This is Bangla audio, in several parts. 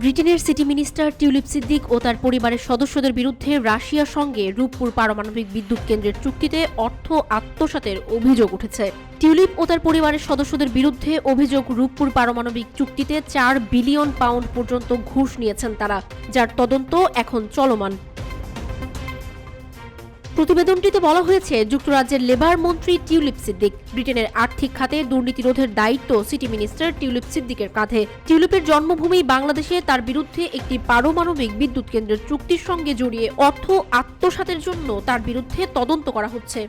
ব্রিটেনের সিটি মিনিস্টার টিউলিপ সিদ্দিক ও তার পরিবারের সদস্যদের বিরুদ্ধে রাশিয়ার সঙ্গে রূপপুর পারমাণবিক বিদ্যুৎ কেন্দ্রের চুক্তিতে অর্থ আত্মসাতের অভিযোগ উঠেছে। টিউলিপ ও তার পরিবারের সদস্যদের বিরুদ্ধে অভিযোগ, রূপপুর পারমাণবিক চুক্তিতে 4 বিলিয়ন পাউন্ড পর্যন্ত ঘুষ নিয়েছেন তারা, যার তদন্ত এখন চলমান। প্রতিবেদনটিতে বলা হয়েছে, যুক্তরাজ্যের লেবার মন্ত্রী টিউলিপ সিদ্দিক, ব্রিটেনের আর্থিক খাতে দুর্নীতি রোধের দায়িত্ব সিটি মিনিস্টার টিউলিপ সিদ্দিকের কাঁধে। টিউলিপের জন্মভূমি বাংলাদেশে তার বিরুদ্ধে একটি পারমাণবিক বিদ্যুৎ কেন্দ্রের চুক্তির সঙ্গে জড়িয়ে অর্থ আত্মসাতের জন্য তার বিরুদ্ধে তদন্ত করা হচ্ছে।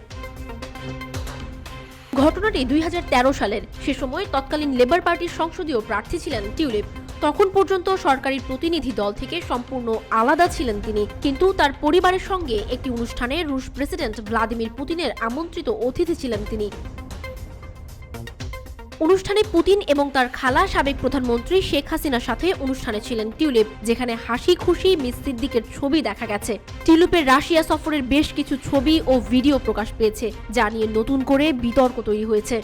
ঘটনাটি 2013 সালের। সে সময় তৎকালীন লেবার পার্টির সংসদীয় প্রার্থী ছিলেন টিউলিপ। তখন পর্যন্ত সরকারি প্রতিনিধি দল থেকে সম্পূর্ণ আলাদা ছিলেন তিনি, কিন্তু তার পরিবারের সঙ্গে একটি অনুষ্ঠানে রুশ প্রেসিডেন্ট ভ্লাদিমির পুতিনের আমন্ত্রিত অতিথি ছিলেন তিনি। অনুষ্ঠানে পুতিন এবং তার খালা সাবেক প্রধানমন্ত্রী শেখ হাসিনার সাথে অনুষ্ঠানে ছিলেন টিউলিপ, যেখানে হাসি খুশি মিস সিদ্দিকের ছবি দেখা গেছে। টিউলিপের রাশিয়া সফরের বেশ কিছু ছবি ও ভিডিও প্রকাশ পেয়েছে, যা নিয়ে নতুন করে বিতর্ক তৈরি হয়েছে।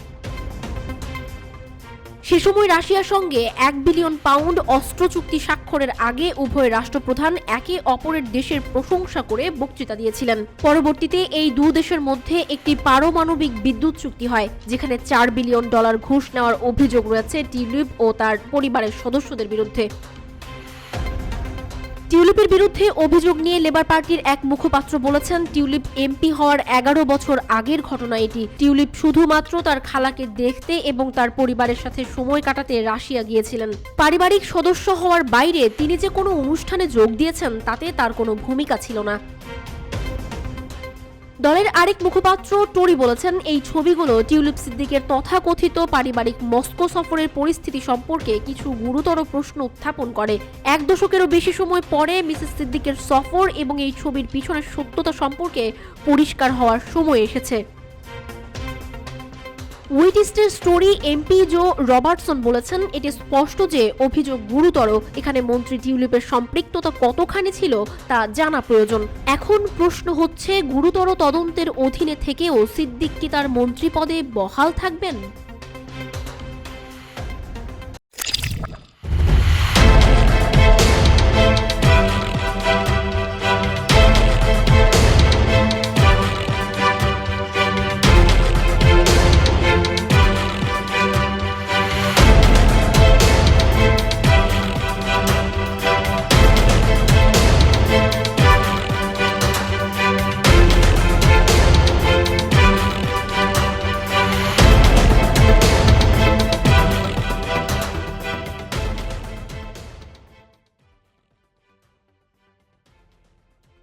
সে সময় রাশিয়ার সঙ্গে 1 বিলিয়ন পাউন্ড অস্ত্র চুক্তি স্বাক্ষরের আগে উভয় রাষ্ট্রপ্রধান একে অপরের দেশের প্রশংসা করে বক্তৃতা দিয়েছিলেন। পরবর্তীতে এই দুই দেশের মধ্যে একটি পারমাণবিক বিদ্যুৎ চুক্তি হয়, যেখানে $4 বিলিয়ন ঘুষ নেওয়ার অভিযোগ রয়েছে টিউলিপ ও তার পরিবারের সদস্যদের বিরুদ্ধে। টিউলিপের বিরুদ্ধে অভিযোগ নিয়ে লেবার পার্টির এক মুখপাত্র বলেছেন, টিউলিপ এমপি হওয়ার 11 বছর আগের ঘটনা এটি। টিউলিপ শুধুমাত্র তার খালাকে দেখতে এবং তার পরিবারের সাথে সময় কাটাতে রাশিয়া গিয়েছিলেন। পারিবারিক সদস্য হওয়ার বাইরে তিনি যে কোনো অনুষ্ঠানে যোগ দিয়েছেন তাতে তার কোনো ভূমিকা ছিল না। দলের আরেক মুখপাত্র টোরি বলেছেন, এই ছবিগুলো টিউলিপ সিদ্দিকের তথাকথিত পারিবারিক মস্কো সফরের পরিস্থিতি সম্পর্কে কিছু গুরুতর প্রশ্ন উত্থাপন করে। 1 দশকেরও বেশি সময় পরে মিসেস সিদ্দিকের সফর এবং এই ছবির পিছনের সত্যতা সম্পর্কে পরিষ্কার হওয়ার সময় এসেছে। উইটিস্টের স্টোরি এমপি জো রবার্টসন বলেছেন, এটি স্পষ্ট যে অভিযোগ গুরুতর। এখানে মন্ত্রী টিউলিপের সম্পৃক্ততা কতখানি ছিল তা জানা প্রয়োজন। এখন প্রশ্ন হচ্ছে, গুরুতর তদন্তের অধীনে থেকেও সিদ্দিক কি তার মন্ত্রী পদে বহাল থাকবেন?